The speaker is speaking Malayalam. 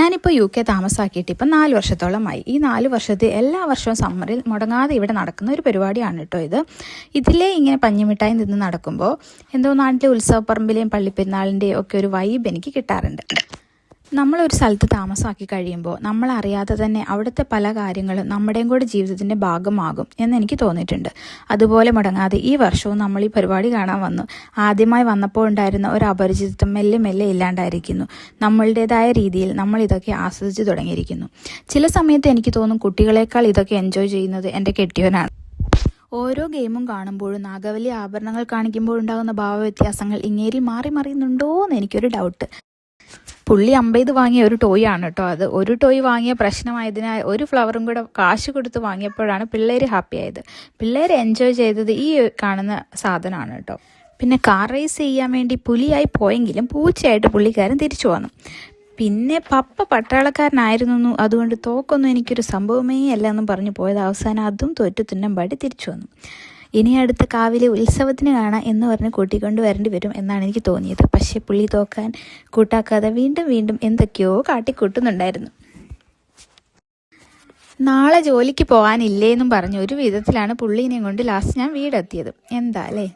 ഞാനിപ്പോൾ UK താമസമാക്കിയിട്ട് ഇപ്പം 4 വർഷത്തോളമായി. ഈ 4 വർഷത്തെ എല്ലാ വർഷവും സമ്മറിൽ മുടങ്ങാതെ ഇവിടെ നടക്കുന്ന ഒരു പരിപാടിയാണ് കേട്ടോ ഇത്. ഇതിലേ ഇങ്ങനെ പഞ്ഞിമിഠായി നിന്ന് നടക്കുമ്പോൾ എന്തോ നാട്ടിലെ ഉത്സവപ്പറമ്പിലെയും പള്ളിപ്പെരുന്നാളിൻ്റെയും ഒക്കെ ഒരു വൈബ് എനിക്ക് കിട്ടാറുണ്ട്. നമ്മളൊരു സ്ഥലത്ത് താമസമാക്കി കഴിയുമ്പോൾ നമ്മളറിയാതെ തന്നെ അവിടുത്തെ പല കാര്യങ്ങളും നമ്മുടെയും കൂടെ ജീവിതത്തിൻ്റെ ഭാഗമാകും എന്നെനിക്ക് തോന്നിയിട്ടുണ്ട്. അതുപോലെ മുടങ്ങാതെ ഈ വർഷവും നമ്മൾ ഈ പരിപാടി കാണാൻ വന്നു. ആദ്യമായി വന്നപ്പോൾ ഉണ്ടായിരുന്ന ഒരു അപരിചിതത്വം മെല്ലെ മെല്ലെ ഇല്ലാണ്ടായിരിക്കുന്നു. നമ്മളുടേതായ രീതിയിൽ നമ്മൾ ഇതൊക്കെ ആസ്വദിച്ച് തുടങ്ങിയിരിക്കുന്നു. ചില സമയത്ത് എനിക്ക് തോന്നും കുട്ടികളെക്കാൾ ഇതൊക്കെ എൻജോയ് ചെയ്യുന്നത് എൻ്റെ കെട്ടിയവനാണ്. ഓരോ ഗെയിമും കാണുമ്പോഴും നാഗവല്ലി ആഭരണങ്ങൾ കാണിക്കുമ്പോഴുണ്ടാകുന്ന ഭാവവ്യത്യാസങ്ങൾ ഇങ്ങേരിൽ മാറി മറിയുന്നുണ്ടോ എന്ന് എനിക്കൊരു ഡൗട്ട്. പുള്ളി 50 വാങ്ങിയ ഒരു ടോയ് ആണ് കേട്ടോ അത്. ഒരു ടോയ് വാങ്ങിയ പ്രശ്നമായതിനാൽ ഒരു ഫ്ലവറും കൂടെ കാശ് കൊടുത്ത് വാങ്ങിയപ്പോഴാണ് പിള്ളേർ ഹാപ്പി ആയത്. പിള്ളേർ എൻജോയ് ചെയ്തത് ഈ കാണുന്ന സാധനമാണ് കേട്ടോ. പിന്നെ കാർ റേസ് ചെയ്യാൻ വേണ്ടി പുലിയായി പോയെങ്കിലും പൂച്ചയായിട്ട് പുള്ളിക്കാരൻ തിരിച്ചു വന്നു. പിന്നെ പപ്പ പട്ടാളക്കാരനായിരുന്നു, അതുകൊണ്ട് തോക്കൊന്നും എനിക്കൊരു സംഭവമേ അല്ല എന്നും പറഞ്ഞു പോയത് അവസാനം അതും തോറ്റു തിന്നമ്പാടി തിരിച്ചു വന്നു. ഇനി അടുത്ത കാവിലെ ഉത്സവത്തിന് കാണാം എന്ന് പറഞ്ഞ് കൂട്ടിക്കൊണ്ട് വരേണ്ടി വരും എന്നാണ് എനിക്ക് തോന്നിയത്. പക്ഷേ പുള്ളി തോക്കാൻ കൂട്ടാക്കാതെ വീണ്ടും വീണ്ടും എന്തൊക്കെയോ കാട്ടിക്കൂട്ടുന്നുണ്ടായിരുന്നു. നാളെ ജോലിക്ക് പോകാനില്ലേ എന്നും പറഞ്ഞ് ഒരു വിധത്തിലാണ് പുള്ളീനെയും കൊണ്ട് ലാസ്റ്റ് ഞാൻ വീടെത്തിയത്. എന്താ അല്ലേ.